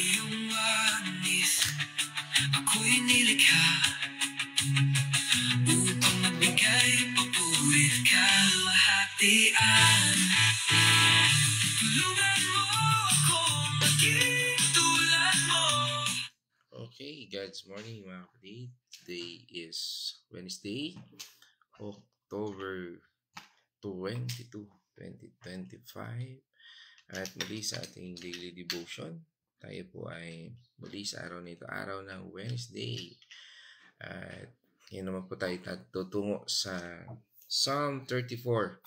iyong wanis, ako'y nilikha upang magbigay papuri kalwahatian. Tulungan mo ako maging tulad mo. Okay, God's morning mga kapatid. Today is Wednesday, October 22, 2025. At muli sa ating daily devotion, tayo po ay muli sa araw nito, araw ng Wednesday. At yun naman po tayo tutungo sa Psalm 34,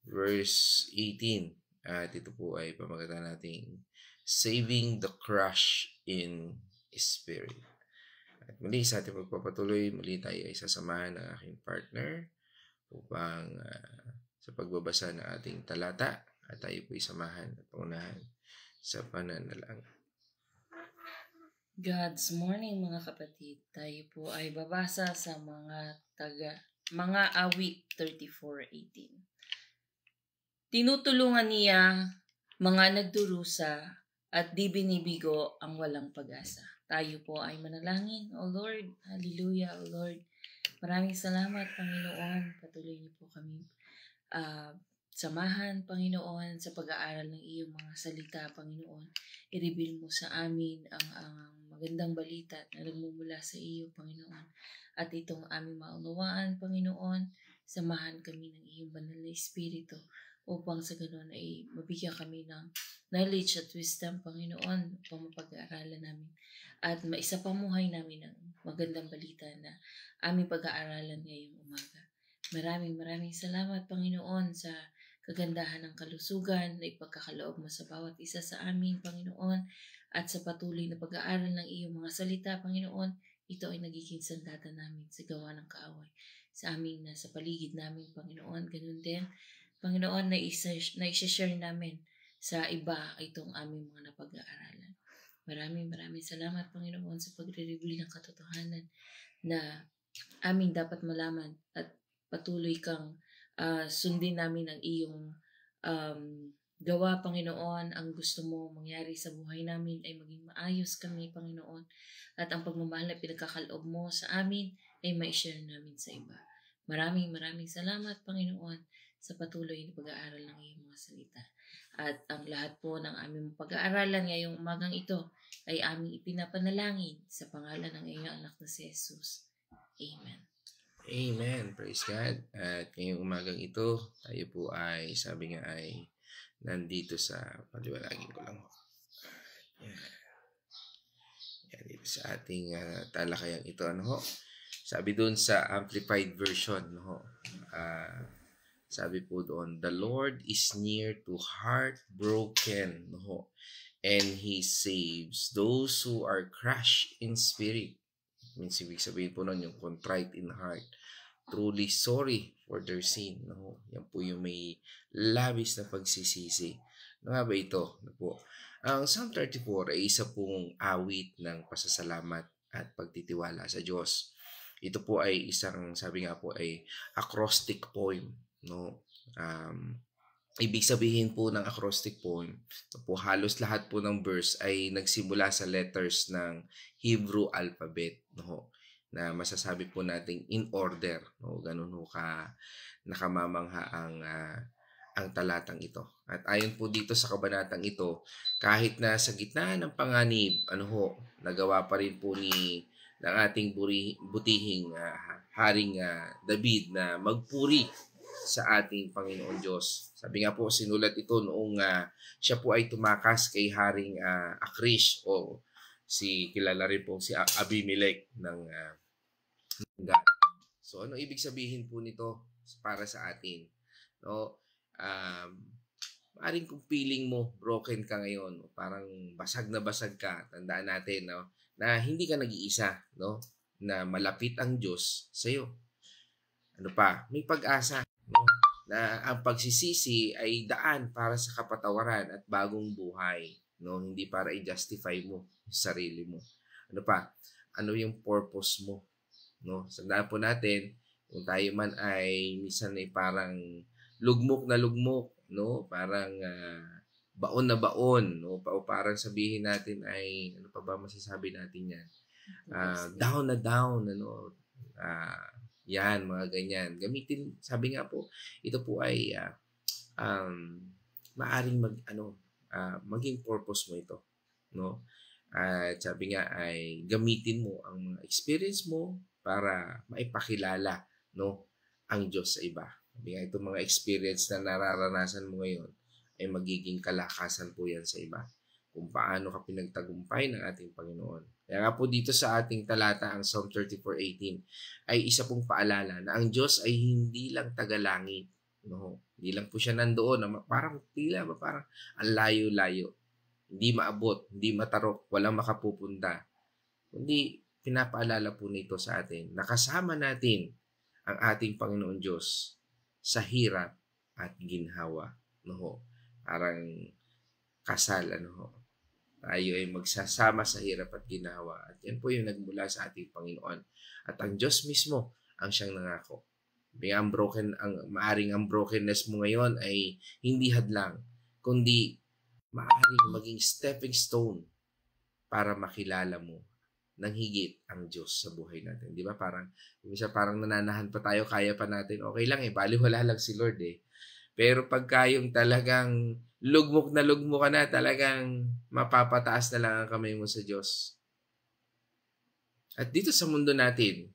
verse 18. At ito po ay pamagatan nating Saving the Crushed in Spirit. At muli sa ating pagpapatuloy, muli tayo ay sasamahan ng aking partner upang sa pagbabasa ng ating talata at tayo po isamahan at pangunahan sa pananalangin. God's morning mga kapatid. Tayo po ay babasa sa mga awit 34:18. Tinutulungan niya mga nagdurusa at di binibigo ang walang pag-asa. Tayo po ay manalangin. O Lord, hallelujah, O Lord. Maraming salamat, Panginoon. Patuloy niyo po kami samahan, Panginoon, sa pag-aaral ng iyong mga salita, Panginoon. I-reveal mo sa amin ang magandang balita na nagmumula sa iyo, Panginoon. At itong aming maunawaan, Panginoon, samahan kami ng iyong banal na Espiritu upang sa ganoon ay mabigyan kami ng knowledge at wisdom, Panginoon, upang mapag-aaralan namin at maisapamuhay namin ang magandang balita na aming pag-aaralan ngayong umaga. Maraming salamat, Panginoon, sa kagandahan ng kalusugan na ipagkakaloob mo sa bawat isa sa amin, Panginoon, at sa patuloy na pag-aaral ng iyong mga salita, Panginoon. Ito ay nagiging sandata namin sa gawa ng kaaway sa amin na sa paligid namin, Panginoon. Ganun din, Panginoon, na i-share namin sa iba itong aming mga napag-aaralan. Maraming salamat, Panginoon, sa pagre-reveal ng katotohanan na aming dapat malaman at patuloy kang sundin namin ang iyong gawa, Panginoon. Ang gusto mo mangyari sa buhay namin ay maging maayos kami, Panginoon. At ang pagmamahal na pinagkakaloob mo sa amin ay ma-share namin sa iba. Maraming salamat, Panginoon, sa patuloy na pag-aaral ng iyong mga salita. At ang lahat po ng aming pag-aaralan ngayong umagang ito ay aming ipinapanalangin sa pangalan ng iyong anak na si Jesus. Amen. Amen. Praise God. At ngayong umagang ito, tayo po ay, sabi nga ay, nandito sa, paliwanagin ko lang. Yan, dito sa ating talakayang ito. Sabi doon sa Amplified Version, sabi po doon, the Lord is near to heartbroken, and He saves those who are crushed in spirit. Means, ibig sabihin po nun yung contrite in heart, truly sorry for their sin. Yan po yung may labis na pagsisisi. Ano nga ba ito? Ang Psalm 34 ay isa pong awit ng pasasalamat at pagtitiwala sa Diyos. Ito po ay isang, sabi nga po, ay acrostic poem. Ibig sabihin po ng acrostic poem, halos lahat po ng verse ay nagsimula sa letters ng Hebrew alphabet, na masasabi po nating in order, ganun ka nakamamangha ang talatang ito. At ayon po dito sa kabanatang ito, kahit na sa gitna ng panganib, nagawa pa rin po ng ating butihing Haring David na magpuri sa ating Panginoon Diyos. Sabi nga po, sinulat ito noong siya po ay tumakas kay Haring Akrish, o kilala rin po si Abimelech ng God. So ano ibig sabihin po nito para sa atin? Maaring kung feeling mo broken ka ngayon, parang basag na basag ka, tandaan natin na hindi ka nag-iisa, na malapit ang Diyos sa iyo. May pag-asa, na ang pagsisisi ay daan para sa kapatawaran at bagong buhay, hindi para i-justify mo yung sarili mo. Ano yung purpose mo, Sandaan po natin, kung tayo man ay minsan ay parang lugmok na lugmok, parang baon na baon, no? O parang sabihin natin ay, ano pa ba masasabi natin yan? Down na down, ano? Yan, mga ganyan. Gamitin, sabi nga po, ito po ay maaring maging purpose mo ito, no? At sabi nga ay gamitin mo ang mga experience mo para maipakilala, no, ang Diyos sa iba. Sabi nga itong mga experience na nararanasan mo ngayon ay magiging kalakasan po yan sa iba. Kung paano ka pinagtagumpay ng ating Panginoon. Kaya nga po dito sa ating talata, ang Psalm 34:18, ay isa pong paalala na ang Diyos ay hindi lang tagalangit. No? Hindi lang po siya nandoon na parang ang layo-layo. Hindi maabot, hindi matarok, walang makapupunta. Kundi pinapaalala po nito sa atin na kasama natin ang ating Panginoon Diyos sa hirap at ginhawa. No? Parang kasal, tayo ay magsasama sa hirap at ginhawa. At yan po yung nagmula sa ating Panginoon. At ang Diyos mismo ang siyang nangako. Maaring ang brokenness mo ngayon ay hindi hadlang, kundi maaring maging stepping stone para makilala mo ng higit ang Diyos sa buhay natin. Di ba? Parang nananahan pa tayo, kaya pa natin. Okay lang baliwala lang si Lord Pero pagka yung talagang lugmok ka na, talagang mapapataas na lang ang kamay mo sa Diyos. At dito sa mundo natin,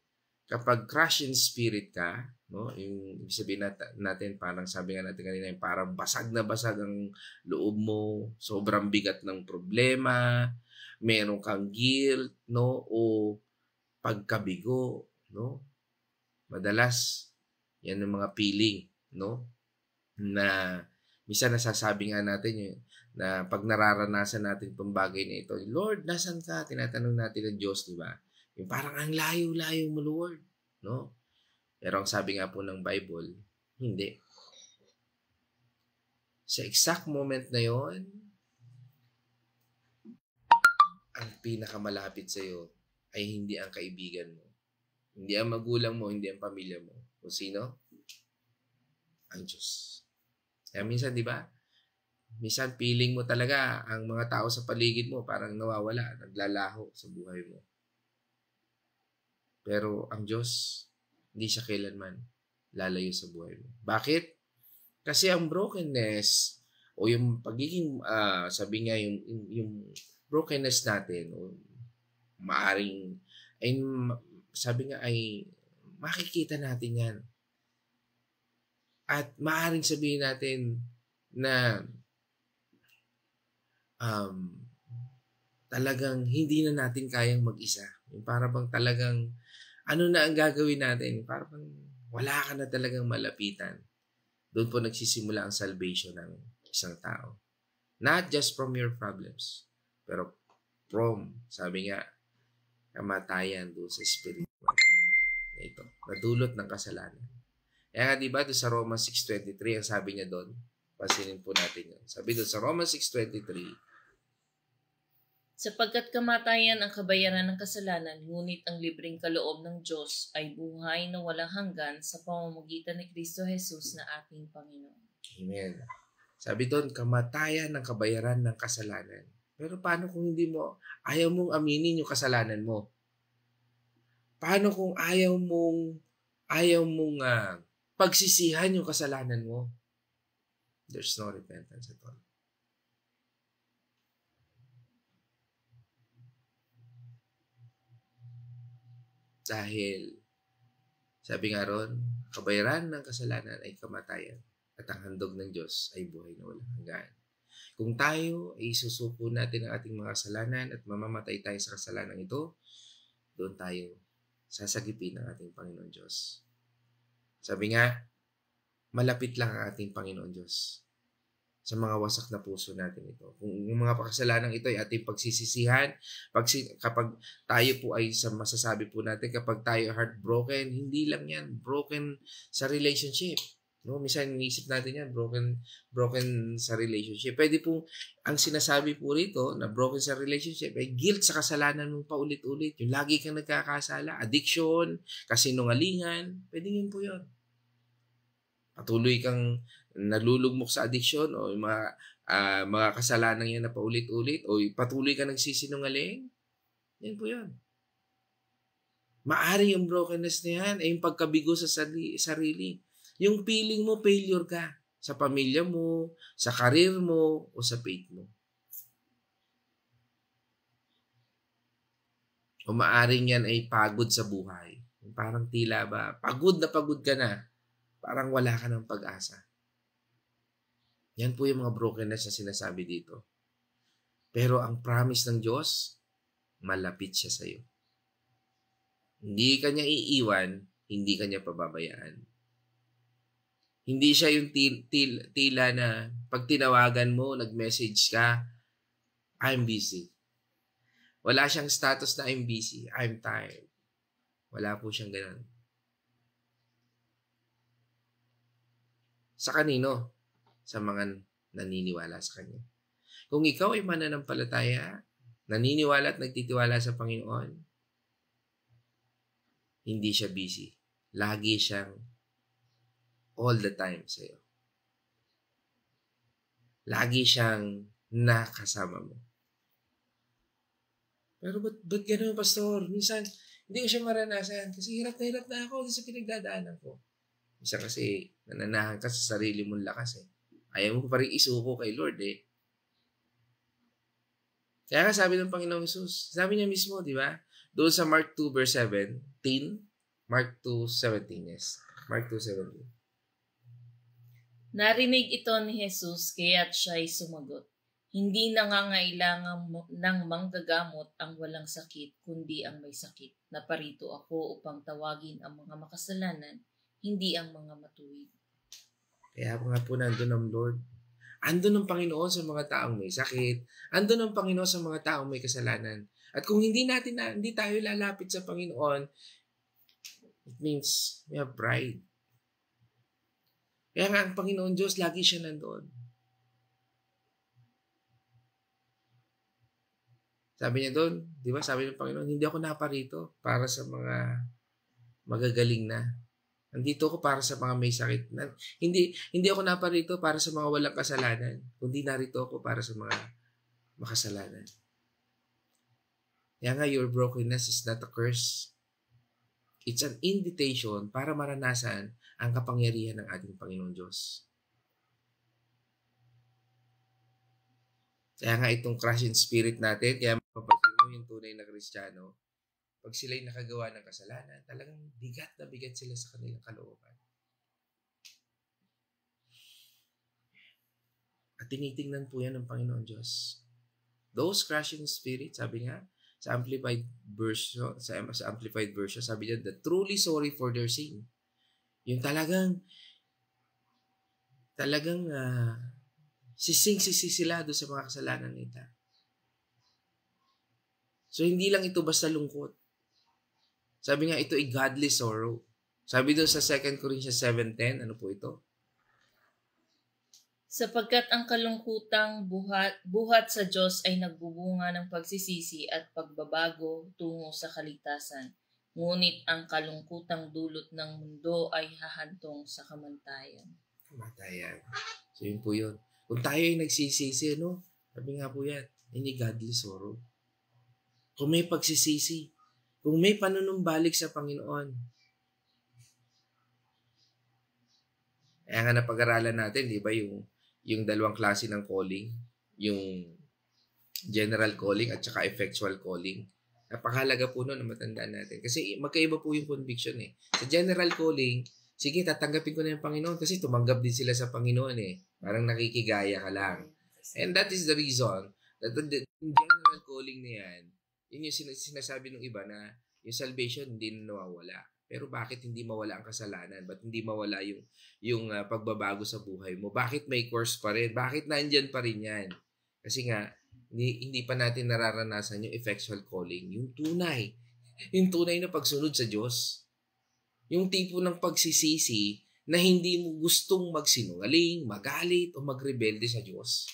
kapag crush in spirit ka, no, yung ibig sabihin natin, parang sabi nga natin kanina, parang basag na basag ang loob mo, sobrang bigat ng problema, meron kang guilt, no, o pagkabigo, no. Madalas yan ang mga feeling, no, na minsan nasasabi nga natin na pag nararanasan natin itong bagay na ito, Lord, nasan ka? Tinatanong natin ng Diyos, di ba? Yung parang ang layo-layo mo, Lord, no? Pero ang sabi nga po ng Bible, hindi. Sa exact moment na yon, ang pinakamalapit sa iyo ay hindi ang kaibigan mo. Hindi ang magulang mo, hindi ang pamilya mo. Kung sino? Ang Diyos. Kaya minsan, di ba? Minsan feeling mo talaga ang mga tao sa paligid mo parang nawawala, naglalaho sa buhay mo. Pero ang Diyos, hindi siya kailanman lalayo sa buhay mo. Bakit? Kasi ang brokenness o yung pagiging, sabi nga yung brokenness natin, o maaring, ay, sabi nga ay makikita natin yan. At maaring sabihin natin na talagang hindi na natin kayang mag-isa. Yung para bang talagang ano na ang gagawin natin? Para bang wala ka na talagang malapitan. Doon po nagsisimula ang salvation ng isang tao. Not just from your problems, pero from, sabi nga, kamatayan doon sa spiritual na ito, nadulot ng kasalanan. Kaya nga diba doon sa Romans 6:23, ang sabi niya doon, pasinin po natin yun. Sabi doon sa Romans 6:23, sapagkat kamatayan ang kabayaran ng kasalanan, ngunit ang libreng kaloob ng Diyos ay buhay na walang hanggan sa pamamagitan ni Kristo Jesus na ating Panginoon. Amen. Sabi doon, kamatayan ang kabayaran ng kasalanan. Pero paano kung ayaw mong aminin yung kasalanan mo? Paano kung ayaw mong pagsisihan yung kasalanan mo? There's no repentance at all. Dahil, sabi nga ron, kabayaran ng kasalanan ay kamatayan at ang handog ng Diyos ay buhay na walang hanggan. Kung tayo ay susuko natin ang ating mga kasalanan at mamamatay tayo sa kasalanan ito, doon tayo sasagipin ng ating Panginoon Diyos. Sabi nga, malapit lang ang ating Panginoon Diyos sa mga wasak na puso natin ito. Kung yung mga kasalanan ito ay ating pagsisisihan, kapag tayo po ay masasabi po natin, kapag tayo heartbroken, hindi lang yan, broken sa relationship. No, minsan iniisip natin yan, broken sa relationship. Pwede po, ang sinasabi po rito na broken sa relationship ay guilt sa kasalanan mong paulit-ulit. Yung lagi kang nagkakasala, addiction, kasinungalingan, pwede yun po yun. Patuloy kang nalulugmok sa addiction o yung mga kasalanan yan na paulit-ulit o patuloy ka nagsisinungaling, yan po yun. Maari yung brokenness na yan ay yung pagkabigo sa sarili. Yung feeling mo failure ka sa pamilya mo, sa karir mo, o sa faith mo. O maaring yan ay pagod sa buhay. Parang tila ba, pagod na pagod ka na. Parang wala ka ng pag-asa. Yan po yung mga brokenness na sinasabi dito. Pero ang promise ng Diyos, malapit siya sa iyo. Hindi ka niya iiwan, hindi ka niya pababayaan. Hindi siya yung tila na pag tinawagan mo, nag-message ka, I'm busy. Wala siyang status na I'm busy, I'm tired. Wala po siyang ganun. Sa kanino? Sa mga naniniwala sa Kanya. Kung ikaw ay mananampalataya, naniniwala at nagtitiwala sa Panginoon, hindi siya busy. Lagi siyang all the time sa iyo. Lagi siyang nakasama mo. Pero ba't gano'n, Pastor? Minsan, hindi ko siya maranasan kasi hirap na ako sa pinagdadaanan ko. Minsan kasi nananahan ka sa sarili mong lakas eh. Ayaw mo pa rin isuko kay Lord eh. Kaya nga sabi ng Panginoong Jesus, sabi niya mismo, di ba? Doon sa Mark 2 verse 17, Mark 2:17, yes. Mark 2:17. Narinig ito ni Jesus kaya't siya'y sumagot. Hindi nangangailangan ng manggagamot ang walang sakit, kundi ang may sakit. Naparito ako upang tawagin ang mga makasalanan, hindi ang mga matuwid. Kaya nga po nandun ang Lord. Andun ang Panginoon sa mga taong may sakit. Andun ang Panginoon sa mga taong may kasalanan. At kung hindi tayo lalapit sa Panginoon, it means we have pride. Kaya nga ang Panginoon Diyos, lagi siya nandoon. Sabi niya doon, di ba? Sabi ng Panginoon, hindi ako naparito para sa mga magagaling na. Nandito ako para sa mga may sakit. Hindi ako naparito para sa mga walang kasalanan, kundi narito ako para sa mga makasalanan. Kaya nga, your brokenness is not a curse. It's an invitation para maranasan ang kapangyarihan ng ating Panginoon Diyos. Kaya nga itong crush in spirit natin, kaya mapapansin mo yung tunay na Kristiyano, pag sila'y nakagawa ng kasalanan, talagang bigat na bigat sila sa kanilang kalooban. At tinitingnan po yan ng Panginoon Diyos. Those crushing spirits, sabi nga, sa Amplified Version, sabi niya, the truly sorry for their sin. Yung talagang sising-sisi sila doon sa mga kasalanan nila. So, hindi lang ito basta lungkot. Sabi nga, ito ay godly sorrow. Sabi doon sa 2 Corinthians 7:10, ano po ito? Sapagkat ang kalungkutang buhat sa Diyos ay nagbubunga ng pagsisisi at pagbabago tungo sa kaligtasan. Ngunit ang kalungkutang dulot ng mundo ay hahantong sa kamatayan. Kamatayan. So, yun po yun. Kung tayo ay nagsisisi, no? Sabi nga po yan, hindi godly sorrow. Kung may pagsisisi, kung may panunumbalik sa Panginoon. Kaya nga napag-aralan natin, di ba, yung dalawang klase ng calling, yung general calling at saka effectual calling. Napakahalaga po nun na matandaan natin. Kasi magkaiba po yung conviction eh. Sa general calling, sige, tatanggapin ko na yung Panginoon kasi tumanggap din sila sa Panginoon eh. Parang nakikigaya ka lang. And that is the reason that the general calling na yan, yun yung sinasabi ng iba na yung salvation hindi na nawawala. Pero bakit hindi mawala ang kasalanan? Ba't hindi mawala yung pagbabago sa buhay mo? Bakit may course pa rin? Bakit nandyan pa rin yan? Kasi nga, hindi pa natin nararanasan yung effectual calling. Yung tunay. Yung tunay na pagsunod sa Diyos. Yung tipo ng pagsisisi na hindi mo gustong magsinungaling, magalit, o magrebelde sa Diyos.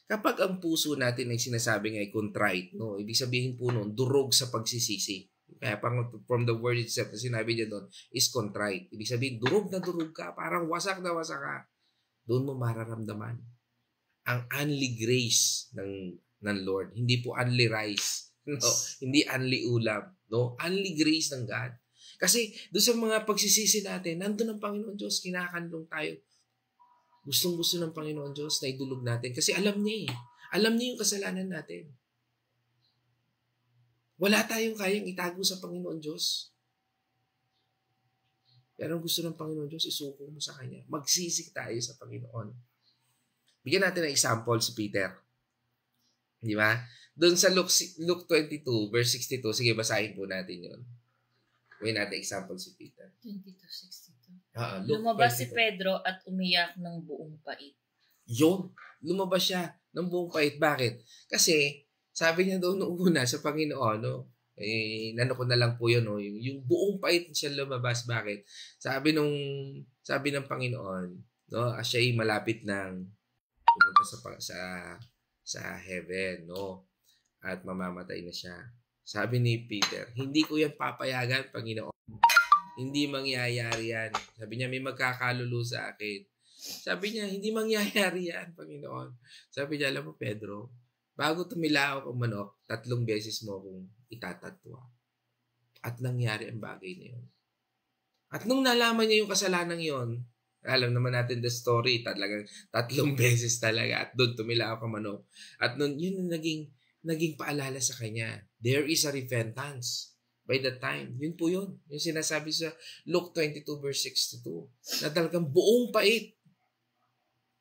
Kapag ang puso natin ay sinasabing ay contrite, no? Ibig sabihin po nun, durog sa pagsisisi. Kaya from the word itself na sinabi niya doon is contrite. Ibig sabihin, durog na durog ka, parang wasak na wasak ka. Doon mo mararamdaman ang only grace ng Lord. Hindi po only rice. No, hindi only ulam. No, only grace ng God. Kasi doon sa mga pagsisisi natin, nandun ang Panginoon Diyos, kinakanlong tayo. Gustong-gusto ng Panginoon Diyos na idulog natin. Kasi alam niya eh. Alam niya yung kasalanan natin. Wala tayong kayang itago sa Panginoon Diyos. Pero ang gusto ng Panginoon Diyos, isuko mo sa Kanya. Magsisik tayo sa Panginoon. Bigyan natin ng example si Peter. Di ba? Doon sa Luke 22, verse 62, sige, basahin po natin yun. Bigyan natin example si Peter. 22:62. Lumabas 22. Si Pedro at umiyak ng buong pait. Yun. Lumabas siya ng buong pait. Bakit? Kasi, sabi niya doon noong una sa Panginoon, nano ko na lang po yun, yung buong pait siya lumabas. Bakit? Sabi ng Panginoon, siya ay malapit ng pumunta sa heaven, at mamamatay na siya. Sabi ni Peter, hindi ko yan papayagan, Panginoon. Hindi mangyayari yan. Sabi niya, may magkakalulu sa akin. Sabi niya, hindi mangyayari yan, Panginoon. Sabi niya, alam mo, Pedro, bago tumilaw ang manok, 3 beses mo akong itatatwa. At nangyari ang bagay na yun. At nung nalaman niya yung kasalanan yun, alam naman natin the story, talagang 3 beses talaga. At doon tumilaw ang manok. At nun, yun ang naging paalala sa kanya. There is a repentance. By that time, yun po yun. Yung sinasabi sa Luke 22 verse 62. Na talagang buong pait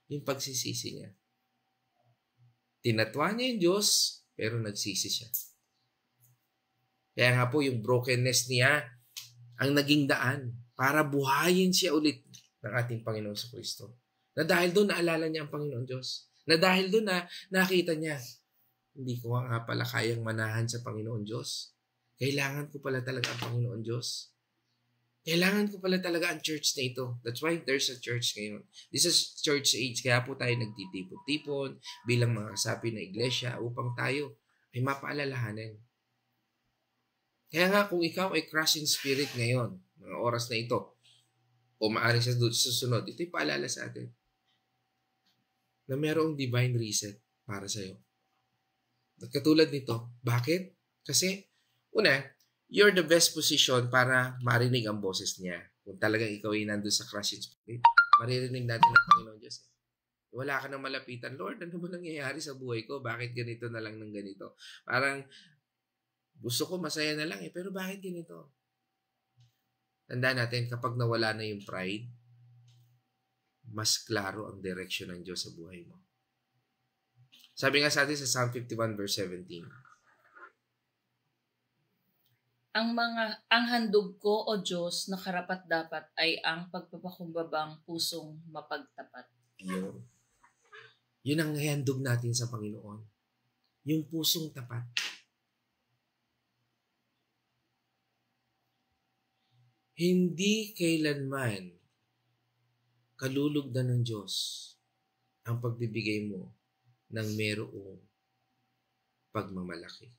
yung pagsisisi niya. Tinatwa niya yung Diyos, pero nagsisi siya. Kaya nga po yung brokenness niya ang naging daan para buhayin siya ulit ng ating Panginoon sa Kristo. Na dahil doon naalala niya ang Panginoon Diyos. Na dahil doon na nakita niya, hindi ko nga pala kayang manahan sa Panginoon Diyos. Kailangan ko pala talaga ang Panginoon Diyos. Kailangan ko pala talaga ang church na ito. That's why there's a church ngayon. This is church age. Kaya po tayo nagtitipon-tipon bilang mga kasapi na iglesia upang tayo ay mapaalalahanan. Kaya nga kung ikaw ay crushing spirit ngayon, mga oras na ito, o maaaring sa susunod, ito'y paalala sa atin na mayroong divine reset para sa'yo. Katulad nito. Bakit? Kasi, una, you're the best position para marinig ang boses niya. Kung talagang ikaw ay nandun sa crushing spirit, maririnig natin ang Panginoon Diyos. Wala ka nang malapitan, Lord, ano ba nangyayari sa buhay ko? Bakit ganito na lang ng ganito? Parang, gusto ko masaya na lang pero bakit ganito? Tandaan natin, kapag nawala na yung pride, mas klaro ang direksyon ng Diyos sa buhay mo. Sabi nga sa atin sa Psalm 51 verse 17, Ang handog ko, O Diyos, na karapat-dapat ay ang pagpapakumbabang pusong mapagtapat. Yun ang handog natin sa Panginoon. Yung pusong tapat. Hindi kailanman kalulugdan ng Diyos ang pagbibigay mo ng merong pagmamalaki.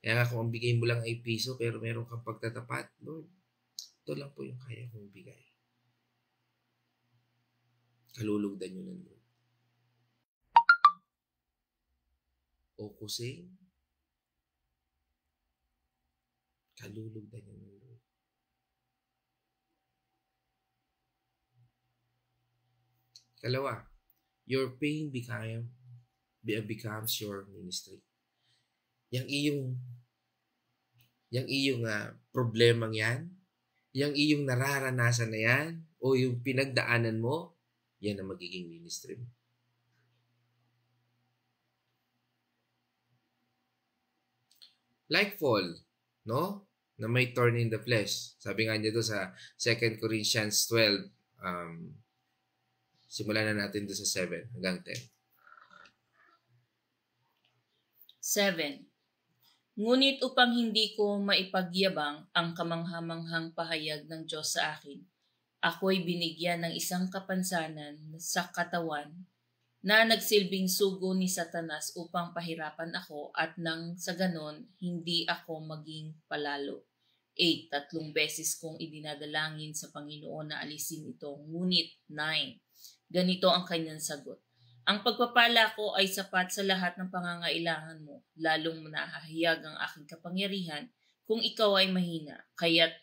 Kaya nga kung ang bigay mo lang ay piso pero meron kang pagtatapat, Lord, ito lang po yung kaya kong bigay. Kalulugdan nyo ng Lord. O kusing, kalulugdan nyo ng Lord. Kalawa, your pain becomes your ministry. Yung iyong problemang yan, yung iyong nararanasan na yan, o yung pinagdaanan mo, yan ang magiging ministry mo. Like Paul, no? Na may thorn in the flesh. Sabi nga niya doon sa 2 Corinthians 12, simulan na natin doon sa 7 hanggang 10. 7. Ngunit upang hindi ko maipagyabang ang kamanghamanghang pahayag ng Diyos sa akin, ako'y binigyan ng isang kapansanan sa katawan na nagsilbing sugo ni Satanas upang pahirapan ako at nang sa ganon, hindi ako maging palalo. 8. 3 beses kong idinadalangin sa Panginoon na alisin ito. Ngunit 9. Ganito ang kanyang sagot. Ang pagpapala ko ay sapat sa lahat ng pangangailangan mo, lalong manahahiyag ang aking kapangyarihan kung ikaw ay mahina. Kaya't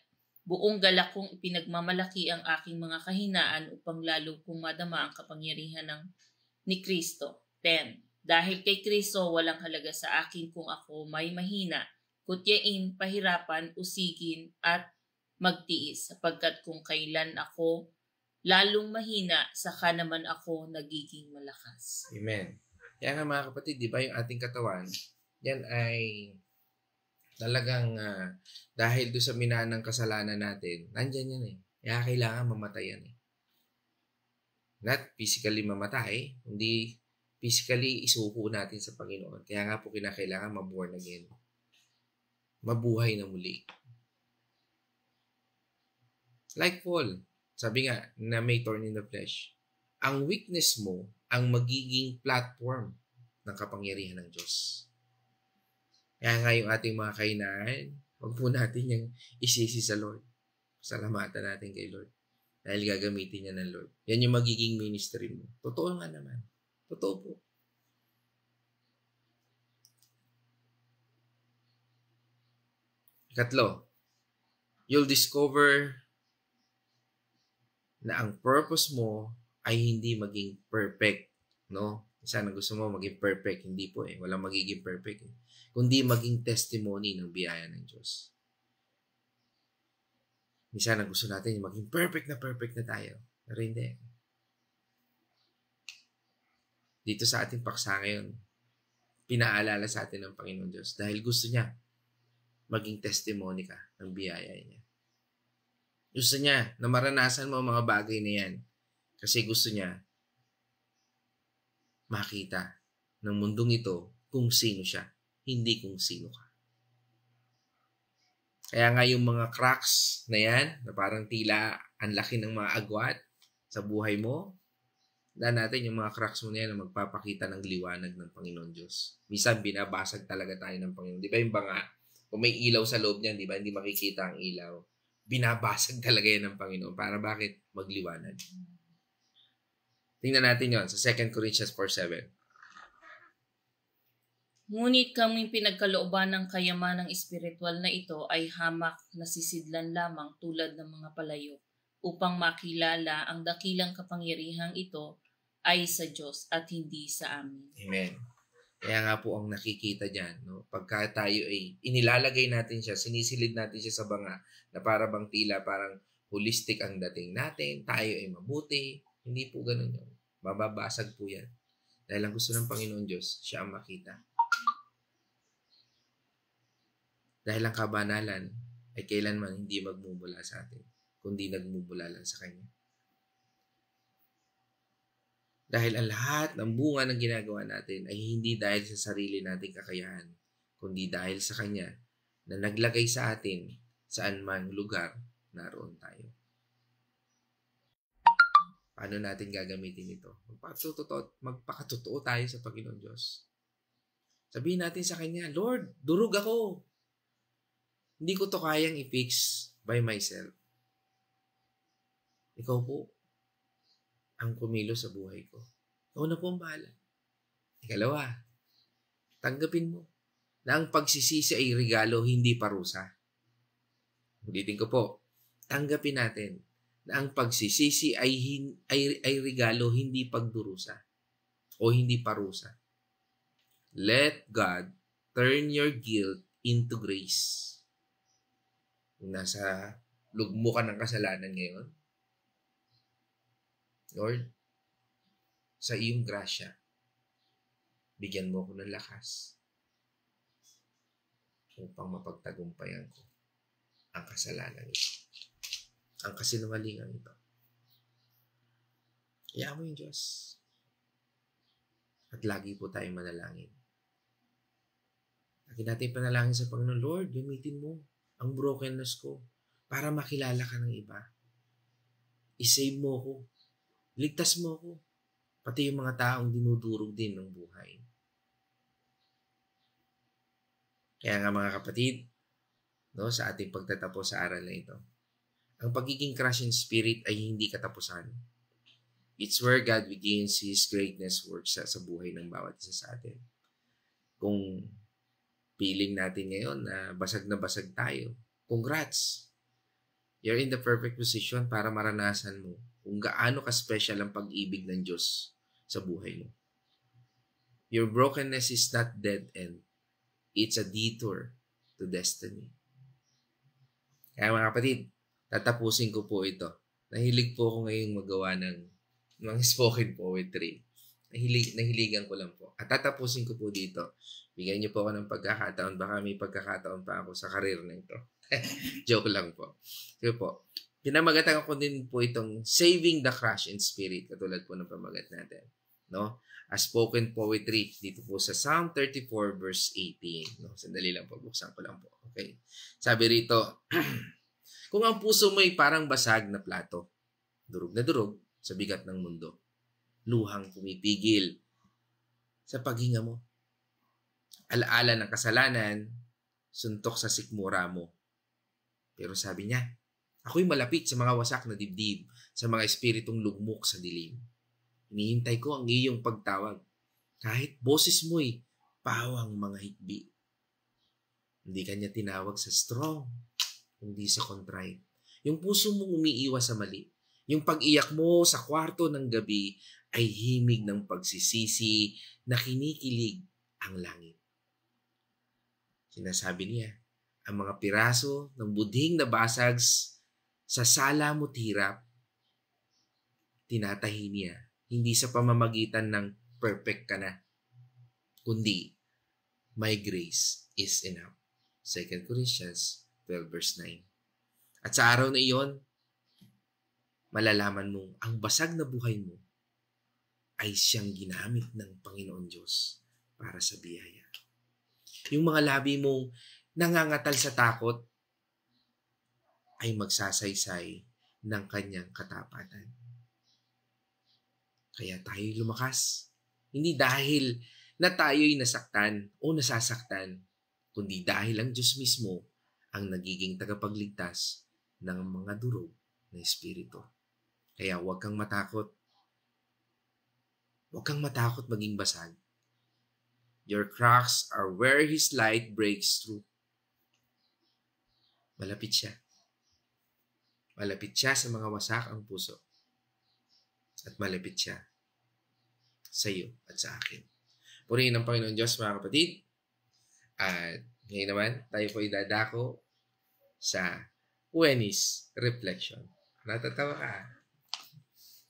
buong galak kong ipinagmamalaki ang aking mga kahinaan upang lalo kong madama ang kapangyarihan ni Kristo. 10. Dahil kay Kristo walang halaga sa akin kung ako may mahina, kutyain, pahirapan, usigin at magtiis sapagkat kung kailan ako lalong mahina, saka naman ako nagiging malakas. Amen. Kaya nga mga kapatid, di ba yung ating katawan, yan ay talagang dahil doon sa minaan ng kasalanan natin, nandyan yan eh. Kaya kailangan mamatay yan eh. Not physically mamatay, hindi physically isuko natin sa Panginoon. Kaya nga po kinakailangan maborn again. Mabuhay na muli. Like Paul, sabi nga na may thorn in the flesh. Ang weakness mo ang magiging platform ng kapangyarihan ng Diyos. Kaya nga yung ating mga kahinaan, huwag po natin yung isisi sa Lord. Salamatan natin kay Lord. Dahil gagamitin niya ng Lord. Yan yung magiging ministry mo. Totoo nga naman. Totoo po. Ikatlo, you'll discover na ang purpose mo ay hindi maging perfect. No? Sana gusto mo maging perfect. Hindi po eh. Walang magiging perfect eh. Kundi maging testimony ng biyaya ng Diyos. Minsan gusto natin yung maging perfect na tayo. Pero hindi. Dito sa ating paksa ngayon, pinaalala sa atin ng Panginoon Diyos dahil gusto niya maging testimony ka ng biyaya niya. Gusto niya na maranasan mo ang mga bagay na yan kasi gusto niya makita ng mundong ito kung sino siya, hindi kung sino ka. Kaya nga yung mga cracks na yan, na parang tila ang laki ng mga agwat sa buhay mo, dahil natin yung mga cracks mo na yan na magpapakita ng liwanag ng Panginoon Diyos. Minsan binabasag talaga tayo ng Panginoon. Di ba yung banga? Kung may ilaw sa loob niyan, di ba? Hindi makikita ang ilaw. Binabasag talaga yan ng Panginoon. Para bakit? Magliwanag. Tingnan natin yon sa 2 Corinthians 4:7. Ngunit kaming pinagkalooban ng kayamanang espiritual na ito ay hamak na sisidlan lamang tulad ng mga palayo upang makilala ang dakilang kapangyarihang ito ay sa Diyos at hindi sa amin. Amen. Kaya nga po ang nakikita dyan, no? Pagka tayo ay inilalagay natin siya, sinisilid natin siya sa banga na para bang tila parang holistic ang dating natin, tayo ay mabuti. Hindi po ganun yun. Mababasag po yan. Dahil ang gusto ng Panginoon Diyos, siya ang makita. Dahil ang kabanalan ay kailanman hindi magmumula sa atin, kundi nagmumula lang sa Kanya. Dahil ang lahat ng bunga ng ginagawa natin ay hindi dahil sa sarili nating kakayahan, kundi dahil sa Kanya na naglagay sa atin saan man lugar naroon tayo. Paano natin gagamitin ito? Magpakatotoo tayo sa Panginoon Diyos. Sabihin natin sa Kanya, Lord, durog ako. Hindi ko to kayang i-fix by myself. Ikaw po ang kumilo sa buhay ko. Ikaw na po ang bahala. Ikalawa, tanggapin mo na ang pagsisisi ay regalo, hindi parusa. Ulitin ko po, tanggapin natin na ang pagsisisi ay regalo, hindi pagdurusa o hindi parusa. Let God turn your guilt into grace. Kung nasa lugmo ka ng kasalanan ngayon, Lord, sa iyong grasya, bigyan mo ako ng lakas upang mapagtagumpayan ko ang kasalanan ito, ang kasinungalingan ito. Hayaan mo yung Diyos. At lagi po tayong manalangin. Lagi natin panalangin sa Panginoon, Lord, gamitin mo ang brokenness ko para makilala ka ng iba. I-save mo ko. Ligtas mo ko. pati yung mga taong dinudurog din ng buhay. Kaya nga mga kapatid, no, sa ating pagtatapos sa aral na ito, ang pagiging crushed in spirit ay hindi katapusan. It's where God begins His greatness work sa buhay ng bawat isa sa atin. Kung feeling natin ngayon na basag tayo, congrats! You're in the perfect position para maranasan mo kung gaano ka-special ang pag-ibig ng Diyos sa buhay mo. Your brokenness is not dead end. It's a detour to destiny. Kaya mga kapatid, tatapusin ko po ito. Nahilig po ako ngayong magawa ng mga spoken poetry. Nahiligan ko lang po. At tatapusin ko po dito. Bigyan niyo po ako ng pagkakataon. Baka may pagkakataon pa ako sa karir na ito. Joke lang po. Sige po. Pinamagatan ko din po itong Saving the Crushed in Spirit. Katulad po ng pamagat natin. No? A spoken poetry dito po sa Psalm 34 verse 18. No? Sandali lang po. Buksan ko lang po. Okay. Sabi rito, kung ang puso mo ay parang basag na plato, durog na durog sa bigat ng mundo, luhang pumipigil sa paghinga mo, alaala ng kasalanan, suntok sa sikmura mo. Pero sabi niya, ako'y malapit sa mga wasak na dibdib, sa mga espiritong lugmok sa dilim. Hinihintay ko ang iyong pagtawag, kahit boses mo'y pawang mga hikbi. Hindi kanya tinawag sa strong, kundi sa contrite. Yung puso mong umiiwas sa mali, yung pag-iyak mo sa kwarto ng gabi ay himig ng pagsisisi na kinikilig ang langit. Sinasabi niya, ang mga piraso ng budhing na basag sa sala mo't hirap, tinatahi niya, hindi sa pamamagitan ng perfect ka na, kundi my grace is enough. 2 Corinthians 12 verse 9. At sa araw na iyon, malalaman mong ang basag na buhay mo ay siyang ginamit ng Panginoon Diyos para sa biyaya. Yung mga labi mong nangangatal sa takot ay magsasaysay ng kanyang katapatan. Kaya tayo'y lumakas. Hindi dahil na tayo'y nasaktan o nasasaktan, kundi dahil ang Diyos mismo ang nagiging tagapagligtas ng mga durog na espiritu. Kaya huwag kang matakot. Huwag kang matakot maging basag. Your cracks are where His light breaks through. Malapit siya. Malapit siya sa mga wasak ang puso. At malapit siya sa iyo at sa akin. Purihin ng Panginoon Diyos, mga kapatid. At ngayon naman, tayo po idadako sa Wenny's Reflection. Natatawa ka?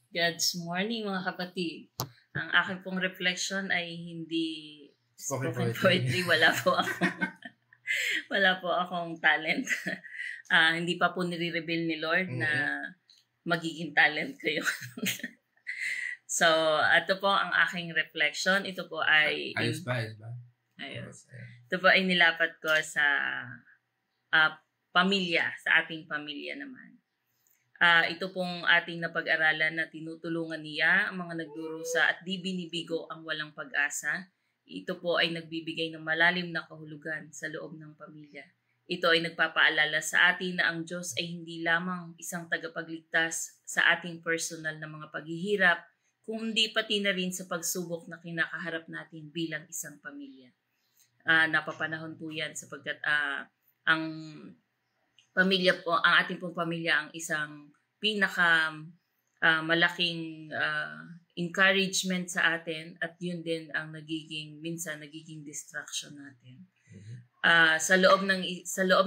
God's morning mga kapatid. Ang aking pong reflection ay hindi spoken poetry. Wala po akong talent. Hindi pa po nire-reveal ni Lord na magiging talent ko yun. So, ito po ang aking reflection. Ito po ay... Ayos ba? Ayos. Ito po ay nilapat ko sa pamilya, sa ating pamilya naman. Ito pong ating napag-aralan na tinutulungan niya ang mga nagdurusa at di binibigo ang walang pag-asa. Ito po ay nagbibigay ng malalim na kahulugan sa loob ng pamilya. Ito ay nagpapaalala sa atin na ang Diyos ay hindi lamang isang tagapagligtas sa ating personal na mga paghihirap, kundi pati na rin sa pagsubok na kinakaharap natin bilang isang pamilya. Napapanahon po yan sapagkat ang pamilya po, ang ating pong pamilya ang isang pinaka malaking encouragement sa atin at yun din ang minsan nagiging distraction natin. Sa loob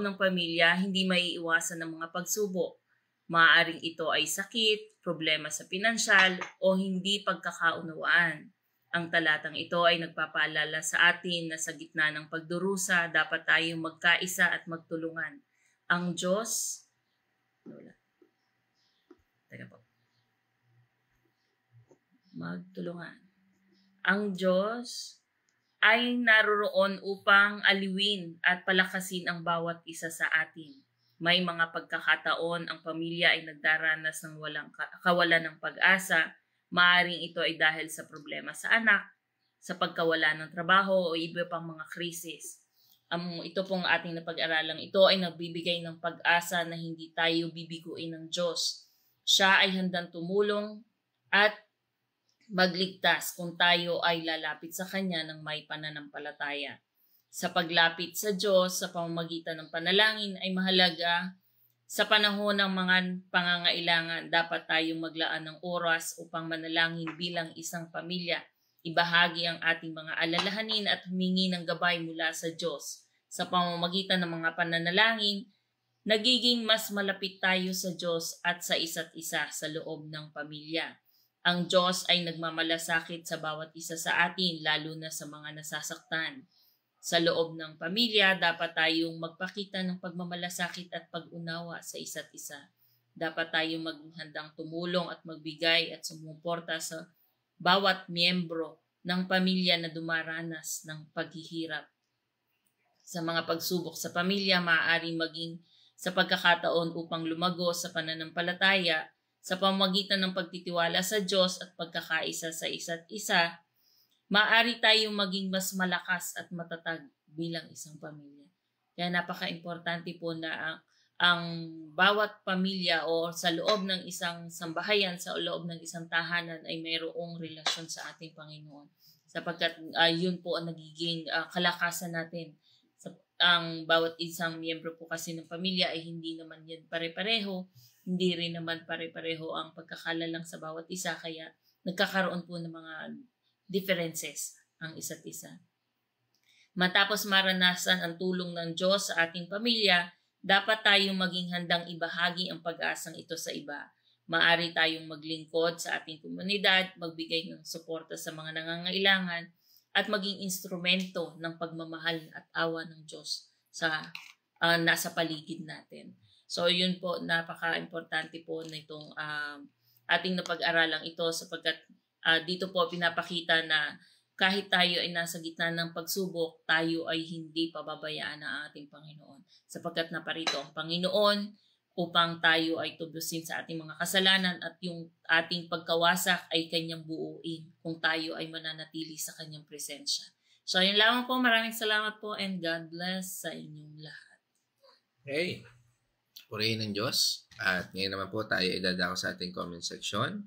ng pamilya, hindi maiiwasan ng mga pagsubok. Maaaring ito ay sakit, problema sa pinansyal o hindi pagkakaunawaan. Ang talatang ito ay nagpapaalala sa atin na sa gitna ng pagdurusa, dapat tayong magkaisa at magtulungan. Ang Diyos, Ang Diyos ay naroroon upang aliwin at palakasin ang bawat isa sa atin. May mga pagkakataon ang pamilya ay nagdaranas ng kawalan ng pag-asa, Maaring ito ay dahil sa problema sa anak, sa pagkawala ng trabaho o iba pang mga krisis. Ito pong ating napag-aralang ito ay nagbibigay ng pag-asa na hindi tayo bibiguin ng Diyos. Siya ay handang tumulong at magligtas kung tayo ay lalapit sa Kanya ng may pananampalataya. Sa paglapit sa Diyos sa pamamagitan ng panalangin ay mahalaga. Sa panahon ng mga pangangailangan, dapat tayong maglaan ng oras upang manalangin bilang isang pamilya. Ibahagi ang ating mga alalahanin at humingi ng gabay mula sa Diyos. Sa pamamagitan ng mga pananalangin, nagiging mas malapit tayo sa Diyos at sa isa't isa sa loob ng pamilya. Ang Diyos ay nagmamalasakit sa bawat isa sa atin, lalo na sa mga nasasaktan. Sa loob ng pamilya, dapat tayong magpakita ng pagmamalasakit at pag-unawa sa isa't isa. Dapat tayong maging handang tumulong at magbigay at sumuporta sa bawat miyembro ng pamilya na dumaranas ng paghihirap. Sa mga pagsubok sa pamilya, maaaring maging sa pagkakataon upang lumago sa pananampalataya sa pamamagitan ng pagtitiwala sa Diyos at pagkakaisa sa isa't isa. Maaari tayong maging mas malakas at matatag bilang isang pamilya. Kaya napaka-importante po na ang bawat pamilya o sa loob ng isang sambahayan, sa loob ng isang tahanan ay mayroong relasyon sa ating Panginoon. Sapagkat yun po ang nagiging kalakasan natin. Ang bawat isang miyembro po kasi ng pamilya ay hindi naman yan pare-pareho. Hindi rin naman pare-pareho ang pagkakalalang sa bawat isa. Kaya nagkakaroon po ng mga differences ang isa't isa. Matapos maranasan ang tulong ng Diyos sa ating pamilya, dapat tayong maging handang ibahagi ang pag-asang ito sa iba. Maaari tayong maglingkod sa ating komunidad, magbigay ng suporta sa mga nangangailangan, at maging instrumento ng pagmamahal at awa ng Diyos sa nasa paligid natin. So yun po, napaka-importante po na itong ating napag-aralang ito sapagkat dito po pinapakita na kahit tayo ay nasa gitna ng pagsubok, tayo ay hindi pababayaan ng ating Panginoon. Sapagkat naparito ang Panginoon upang tayo ay tubusin sa ating mga kasalanan at yung ating pagkawasak ay Kanyang buuin kung tayo ay mananatili sa Kanyang presensya. So yun lamang po. Maraming salamat po and God bless sa inyong lahat. Okay. Purihin ng Diyos. At ngayon naman po tayo idadako sa ating comment section.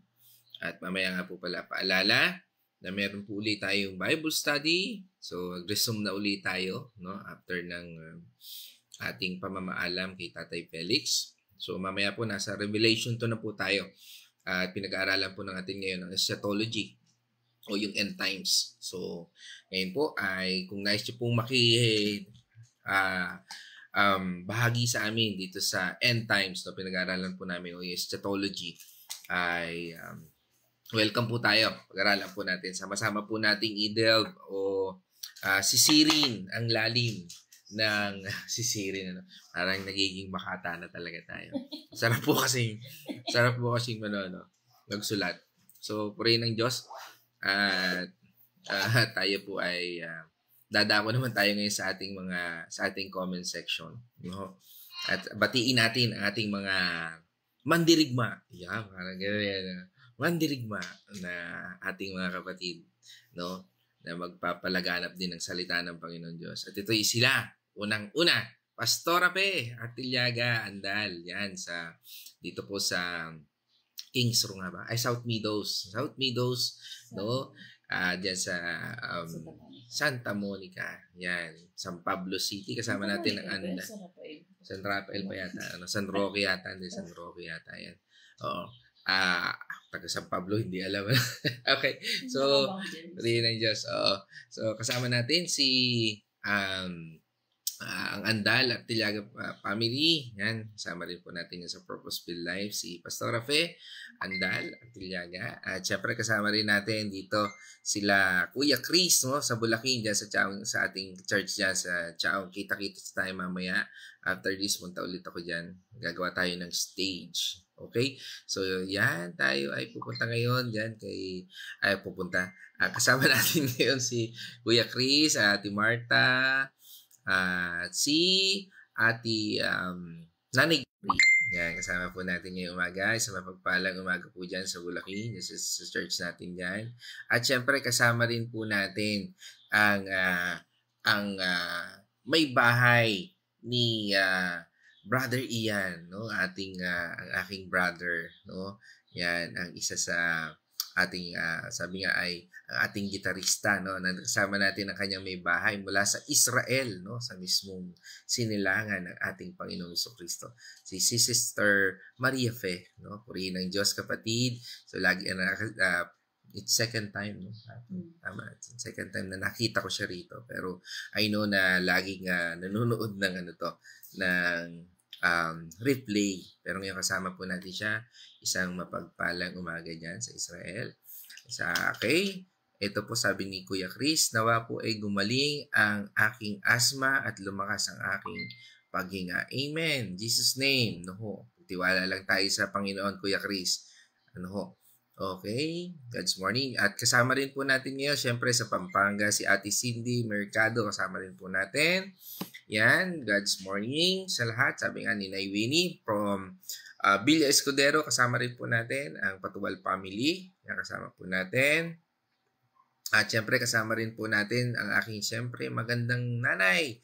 At mamaya nga po pala paalala na meron po ulit tayong Bible study. So, mag-resume na ulit tayo, no? After ng ating pamamaalam kay Tatay Felix. So, mamaya po nasa Revelation 2 na po tayo. At pinag-aaralan po ng atin ngayon ang eschatology o yung end times. So, ngayon po ay kung nais nyo pong bahagi sa amin dito sa end times, no? Pinag-aaralan po namin o yung eschatology ay welcome po tayo. Pag-aralan po natin. Sama-sama po nating i-delve o sisirin ang lalim ng sisirin. Ano? Parang nagiging makata na talaga tayo. Sarap po kasing magsulat. So, purihin ng Diyos. At tayo po ay dadako naman tayo ngayon sa ating comment section. No? At batiin natin ang ating mga mandirigma. Yeah, parang gano'n. Mandirigma na ating mga kapatid, no? Na magpapalaganap din ng salita ng Panginoon Diyos. At ito sila, unang-una, Pastora Pe, Artillaga, Andal, yan, dito po sa Kings Row nga ba? Ay, South Meadows, no? Diyan sa Santa Monica, yan, San Pablo City, kasama natin ang Andal. San Rafael pa yata, San Roque yata, yan. Oo. Taga San Pablo, hindi alam. Okay. So, rin ng Diyos. So, kasama natin si ang Andal at Tilaga family. Yan. Kasama rin po natin yan sa Purposeful Life. Si Pastora Fe, Andal at Tilaga. At syempre, kasama rin natin dito sila Kuya Chris, no? Sa Bulacan, dyan sa ating church dyan sa Chaong. Kita-kita tayo mamaya. After this, punta ulit ako dyan. Gagawa tayo ng stage. Okay? So, yan. Tayo ay pupunta ngayon dyan kasama natin ngayon si Kuya Chris, Ate Marta, at si Ate Nanay Gary. Yan, kasama po natin ngayong umaga. Sa mapagpalang umaga po dyan sa Bulacan, sa church natin dyan. At syempre, kasama rin po natin ang may bahay ni Brother Ian, no? Ang aking brother, no? Yan, ang isa sa ating, sabi nga ay ang ating gitarista, no? Kasama natin ang kanyang may bahay mula sa Israel, no? Sa mismong sinilangan ng ating Panginoong Jesucristo. Si Sister Maria Fe, no? Purihin ng Diyos, kapatid. So, lagi, it's second time, no? Tama, second time na nakita ko siya rito. Pero, I know na laging nanonood ng replay. Pero ngayon kasama po natin siya. Isang mapagpalang umaga dyan sa Israel. Ito po sabi ni Kuya Chris, nawa po ay gumaling ang aking asthma at lumakas ang aking paghinga. Amen. Jesus name. No ho. Tiwala lang tayo sa Panginoon, Kuya Chris. Ano ho. Okay. God's morning. At kasama rin po natin ngayon, syempre sa Pampanga, si Ate Cindy Mercado. Kasama rin po natin. Yan. God's morning sa lahat. Sabi nga ni Nay Winnie from Villa Escudero. Kasama rin po natin ang Patuwal family. Yan, kasama po natin. At syempre kasama rin po natin ang aking syempre magandang nanay,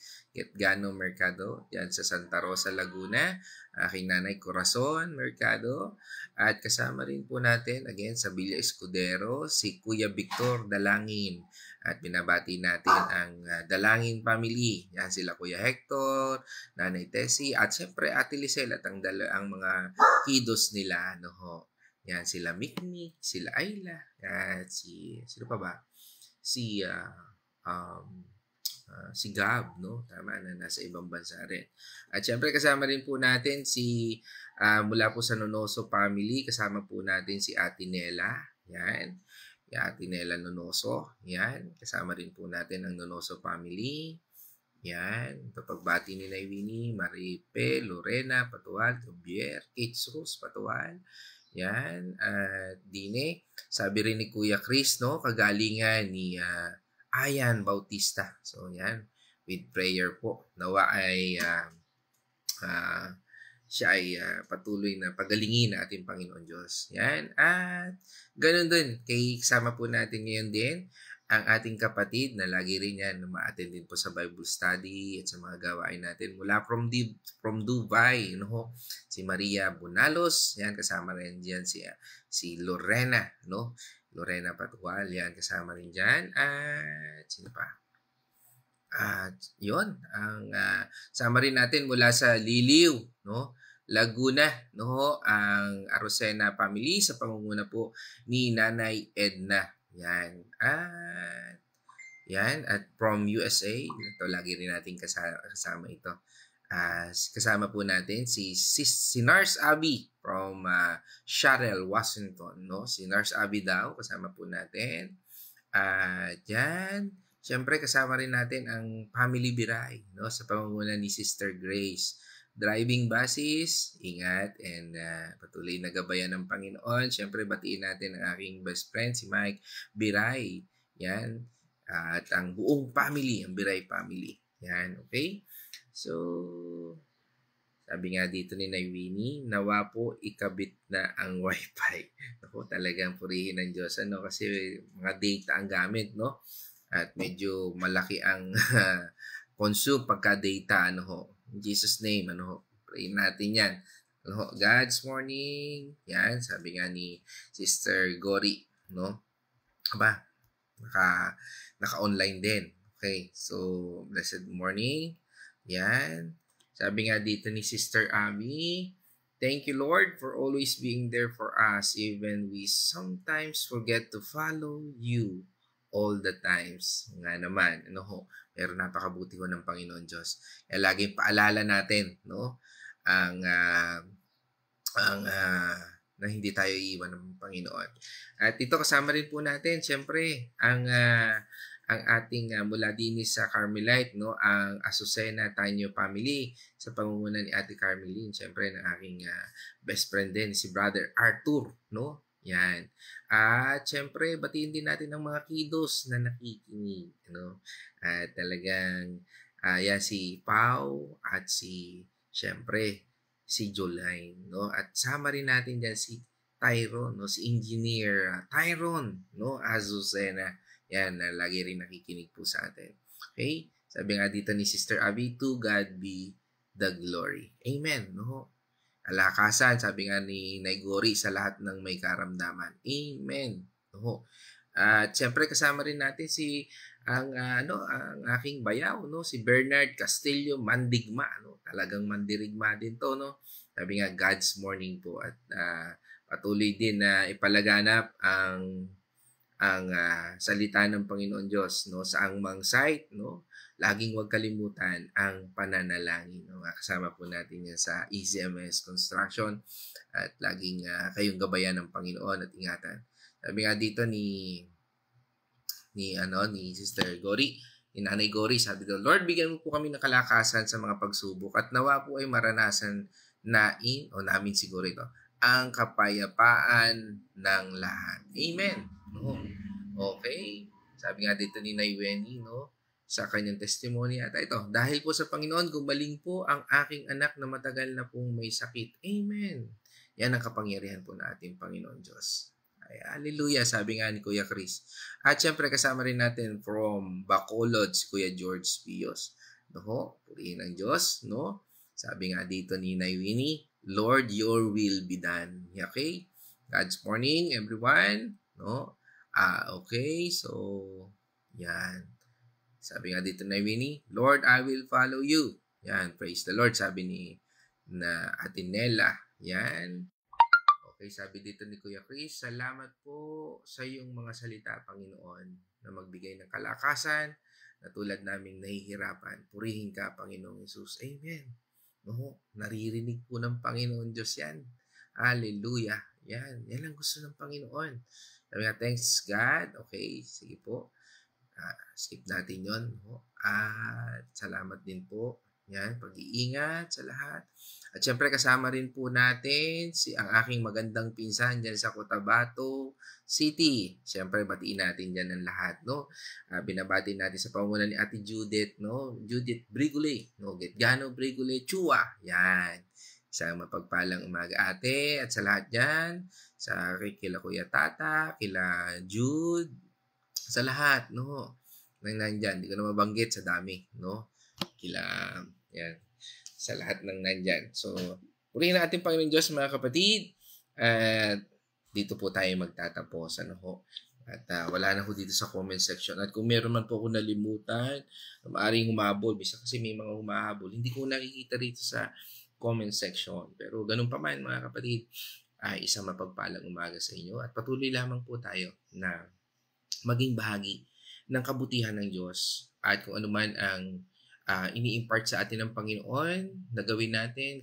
Gano Mercado, yan sa Santa Rosa, Laguna. Aking nanay Corazon Mercado. At kasama rin po natin again sa Villa Escudero, si Kuya Victor Dalangin. At binabati natin ang Dalangin family. Yan sila Kuya Hector, Nanay Tessie, at syempre Ate Lisel at ang mga kiddos nila. No ho. Yan sila Mikmi, sila Ayla, at sino pa ba? Si Gab, no? Tama na, nasa ibang bansa rin. At syempre kasama rin po natin si mula po sa Nonoso family, kasama po natin si Ate Nela. Yan. Yung Ate Nela Nonoso. Yan. Kasama rin po natin ang Nonoso family. Yan. Pagbati ni Winnie, Maripe, Lorena, Patual, Tobier, Kate Rose, Patual. Yan. Dine. Sabi rin ni Kuya Chris, no? Kagalingan ni Ayan Bautista. So, yan. With prayer po. Nawa ay siya ay patuloy na pagalingin na ating Panginoon Diyos. Yan. At ganun din. Kasama po natin ngayon din ang ating kapatid na lagi rin yan ma-attend din po sa Bible study at sa mga gawain natin mula from Dubai, no? Si Maria Bunalos, yan kasama rin diyan si Lorena, no? Lorena Patual, yan kasama rin diyan. At sino pa? At yun, ang sama rin natin mula sa Liliw, no? Laguna, no? Ang Arosena family sa pangunguna po ni Nanay Edna. Yan. At from USA, ito lagi rin natin kasama ito. Kasama po natin si Nurse Abby from Sharrell, Washington, no? Si Nurse Abby daw kasama po natin. Yan. Siyempre kasama rin natin ang Family Biray, no? Sa pamumuno ni Sister Grace. Driving buses, ingat, and patuloy na gabayan ng Panginoon. Siyempre, batiin natin ang aking best friend, si Mike Biray. Yan. At ang buong family, ang Biray family. Yan, okay? So, sabi nga dito ni Nay Winnie, nawa po ikabit na ang wifi. Ako, talagang purihin ng Diyos. Ano? Kasi mga data ang gamit, no? At medyo malaki ang consume pagka-data, ano ho. In Jesus name, ano ho, pray natin yan. Ano ho, God's morning. Yan, sabi nga ni Sister Gori, no? Aba, naka-online din. Okay, so, blessed morning. Yan. Sabi nga dito ni Sister Abby, thank you, Lord, for always being there for us, even we sometimes forget to follow you all the times. Nga naman, ano ho, pero napakabuti ko ng Panginoon Diyos. Kaya laging paalala natin, no? Na hindi tayo iiwan ng Panginoon. At ito kasama rin po natin, syempre, ang ating mula din sa Carmelite, no? Ang Azucena Tanyo family sa pamumuno ni Ate Carmeline, syempre, ng aking best friend din, si Brother Arthur, no? Yan. At syempre, batiin din natin ang mga kiddos na nakikinig. Ano? At talagang, yan si Pau at syempre, si Joline, no? At sama rin natin dyan si Tyron, no? Si Engineer Tyron, no? Azucena. Yan, na lagi rin nakikinig po sa atin. Okay? Sabi nga dito ni Sister Abby, to God be the glory. Amen, no? Kalakasan, sabi nga ni Naigori, sa lahat ng may karamdaman. Amen. No? At siyempre kasama rin natin si ang aking bayaw, no, si Bernard Castillo Mandigma, no. Talagang mandirigma din to, no. Sabi nga God's morning po at patuloy din na ipalaganap ang salita ng Panginoon Diyos, no, sa angmang site, no. Laging huwag kalimutan ang pananalangin, no. Kasama po natin yan sa ECMS Construction at laging kayong gabayan ng Panginoon at ingatan. Sabi nga dito ni Sister Gori, ni Nanay Gori, sabi daw, Lord, bigyan mo po kami ng kalakasan sa mga pagsubok at nawa po ay maranasan namin siguro ito, ang kapayapaan ng lahat. Amen. No? Okay. Sabi nga dito ni Nay Weni, no, sa kanyang testimony, at ito, dahil po sa Panginoon, gumaling po ang aking anak na matagal na pong may sakit. Amen. Yan ang kapangyarihan po na ating Panginoon Diyos. Ay, hallelujah, sabi nga ni Kuya Chris. At syempre kasama rin natin from Bacolod, si Kuya George Pios. No? Purihin ang Diyos, no? Sabi nga dito ni Nay Winnie, Lord, your will be done. Okay? God's morning, everyone. No? Okay, so, yan. Sabi nga dito ni Nay Winnie, Lord, I will follow you. Yan, praise the Lord, sabi ni Atinella. Yan. Okay, sabi dito ni Kuya Chris, salamat po sa iyong mga salita, Panginoon, na magbigay ng kalakasan na tulad naming nahihirapan. Purihin ka, Panginoong Jesus. Amen. No, naririnig po ng Panginoon Diyos yan. Hallelujah. Yan ang gusto ng Panginoon. Sabi nga, thanks God. Okay, sige po. Skip natin yon. No? At salamat din po. Yan, pag-iingat sa lahat. At syempre kasama rin po natin ang aking magandang pinsan dyan sa Cotabato City. Syempre batiin natin dyan ang lahat, no? Binabati natin sa pamumunan ni Ate Judith, no? Judith Brigule, no? Getgano Brigule Chua. Yan. Isang mapagpalang umaga, ate, at sa lahat dyan, kila Kuya Tata, kila Jude, sa lahat, no? Nandyan, hindi ko na mabanggit sa dami, no? Yan, sa lahat ng nandyan. So, purihin natin Panginoon Diyos, mga kapatid. At dito po tayo magtatapos. Ano ho? At wala na ho dito sa comment section. At kung meron man po ako nalimutan, maaaring humabol. Bisa kasi may mga humahabol. Hindi ko nakikita rito sa comment section. Pero ganun pa man, mga kapatid, ay isang mapagpalang umaga sa inyo. At patuloy lamang po tayo na maging bahagi ng kabutihan ng Diyos. At kung ano man ang ini-impart sa atin ng Panginoon na gawin natin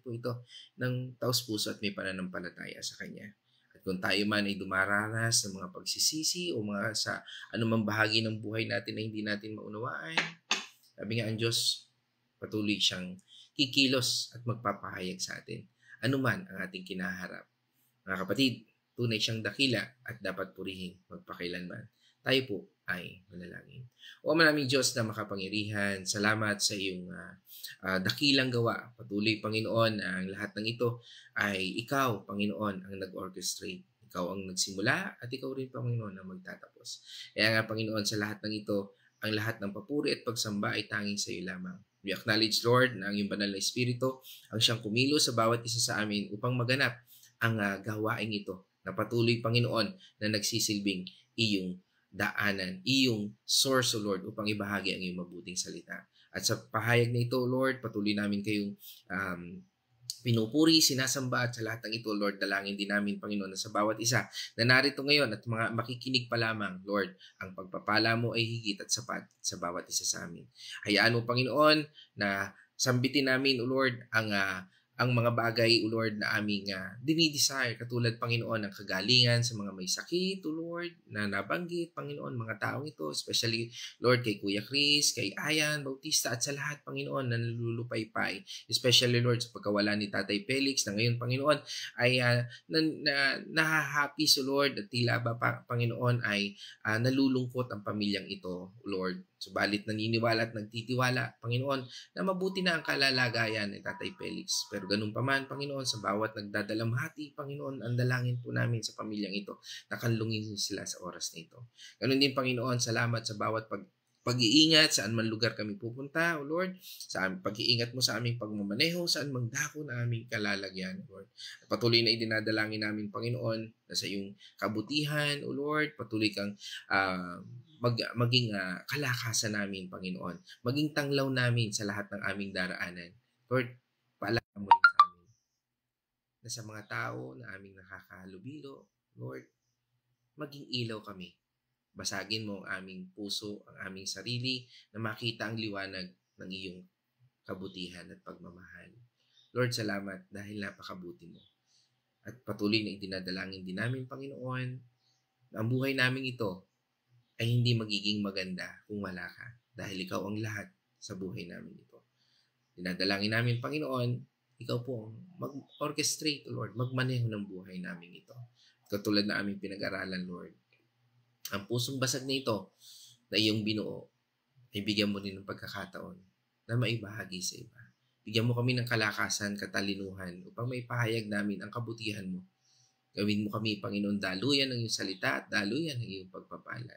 po ito ng taos-puso at may pananampalataya sa Kanya. At kung tayo man ay dumaranas ng mga pagsisisi o mga sa anumang bahagi ng buhay natin na hindi natin maunawaan, sabi nga ang Diyos, patuloy siyang kikilos at magpapahayag sa atin. Anuman ang ating kinaharap. Mga kapatid, tunay siyang dakila at dapat purihin magpakailanman. Tayo po ay manalangin. O maraming Diyos na makapangyarihan, salamat sa iyong dakilang gawa. Patuloy, Panginoon, ang lahat ng ito ay ikaw, Panginoon, ang nag-orchestrate. Ikaw ang nagsimula at ikaw rin, Panginoon, ang magtatapos. Kaya nga, Panginoon, sa lahat ng ito, ang lahat ng papuri at pagsamba ay tanging sa iyo lamang. We acknowledge, Lord, na ang iyong banal na Espiritu ang siyang kumilo sa bawat isa sa amin upang maganap ang gawaing ito na patuloy, Panginoon, na nagsisilbing iyong daanan, iyong source, O Lord, upang ibahagi ang iyong mabuting salita. At sa pahayag na ito, Lord, patuloy namin kayong pinupuri, sinasamba, at sa lahat ng ito, Lord, dalangin din namin, Panginoon, na sa bawat isa na narito ngayon at mga makikinig pa lamang, Lord, ang pagpapala mo ay higit at sapat sa bawat isa sa amin. Hayaan mo, Panginoon, na sambitin namin, O Lord, ang mga bagay, O Lord, na aming dinidesire, katulad, Panginoon, ng kagalingan sa mga may sakit, O Lord, na nabanggit, Panginoon, mga taong ito, especially, Lord, kay Kuya Chris, kay Ayan Bautista, at sa lahat, Panginoon, na nalulupaypay, especially, Lord, sa pagkawala ni Tatay Felix, na ngayon, Panginoon, ay nahahapis, O Lord, at tila ba, Panginoon, ay nalulungkot ang pamilyang ito, O Lord. Subalit naniniwala at nagtitiwala, Panginoon, na mabuti na ang kalalagayan ni Tatay Felix. Pero Pero ganun pa man, Panginoon, sa bawat nagdadalamhati, Panginoon, ang dalangin po namin sa pamilyang ito, nakanlungin sila sa oras na ito. Ganun din, Panginoon, salamat sa bawat pag-iingat, saan man lugar kami pupunta, O Lord, sa pag-iingat mo sa aming pagmamaneho, saan mang dako na aming kalalagyan, Lord. At patuloy na idinadalangin namin, Panginoon, na sa iyong kabutihan, O Lord, patuloy kang maging kalakasan namin, Panginoon. Maging tanglaw namin sa lahat ng aming daraanan. Lord, paalala mo rin sa amin na sa mga tao na aming nakakahalubilo, Lord, maging ilaw kami. Basagin mo ang aming puso, ang aming sarili, na makita ang liwanag ng iyong kabutihan at pagmamahal. Lord, salamat dahil napakabuti mo. At patuloy na idinadalangin din namin, Panginoon, na ang buhay namin ito ay hindi magiging maganda kung wala ka. Dahil ikaw ang lahat sa buhay namin ito. Dinadalangin namin, Panginoon, ikaw po ang mag-orchestrate, Lord, magmaneho ng buhay namin ito. Katulad na aming pinag-aralan, Lord, ang pusong basag na ito na iyong binuo, ay bigyan mo din ng pagkakataon na maibahagi sa iba. Bigyan mo kami ng kalakasan, katalinuhan upang maipahayag namin ang kabutihan mo. Gawin mo kami, Panginoon, daluyan ng iyong salita at daluyan ng iyong pagpapala.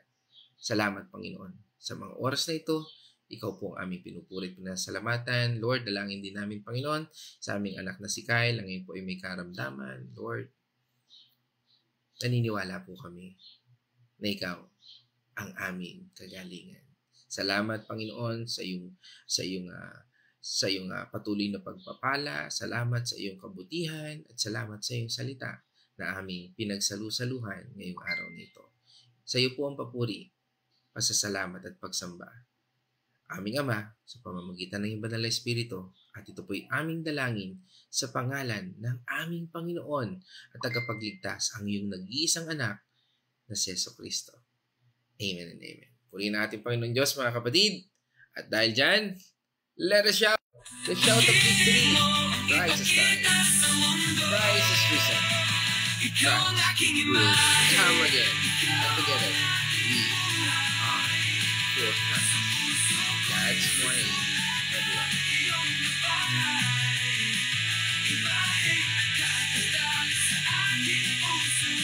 Salamat, Panginoon. Sa mga oras na ito, ikaw po ang aming pinupurit, pinasalamatan. Lord, dalangin din namin, Panginoon, sa aming anak na si Kyle, ngayon po ay may karamdaman. Lord, naniniwala po kami na ikaw ang aming kagalingan. Salamat, Panginoon, sa iyong patuloy na pagpapala. Salamat sa iyong kabutihan at salamat sa iyong salita na aming pinagsalusaluhan ngayong araw nito. Sa iyo po ang papuri, pasasalamat at pagsamba. Aming Ama, sa pamamagitan ng iyong Banal na Espiritu, at ito po'y aming dalangin sa pangalan ng aming Panginoon at tagapagligtas, ang iyong nag-iisang anak na si Jesucristo. Amen and amen. Purihin natin, Panginoon Diyos, mga kapatid. At dahil dyan, let us shout the shout of victory. Christ is died. Christ is risen. Christ will come again. And together, we are forever. God's morning, everyone.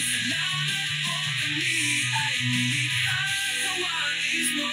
Salamat po kami ay nilikha sa wangis mo.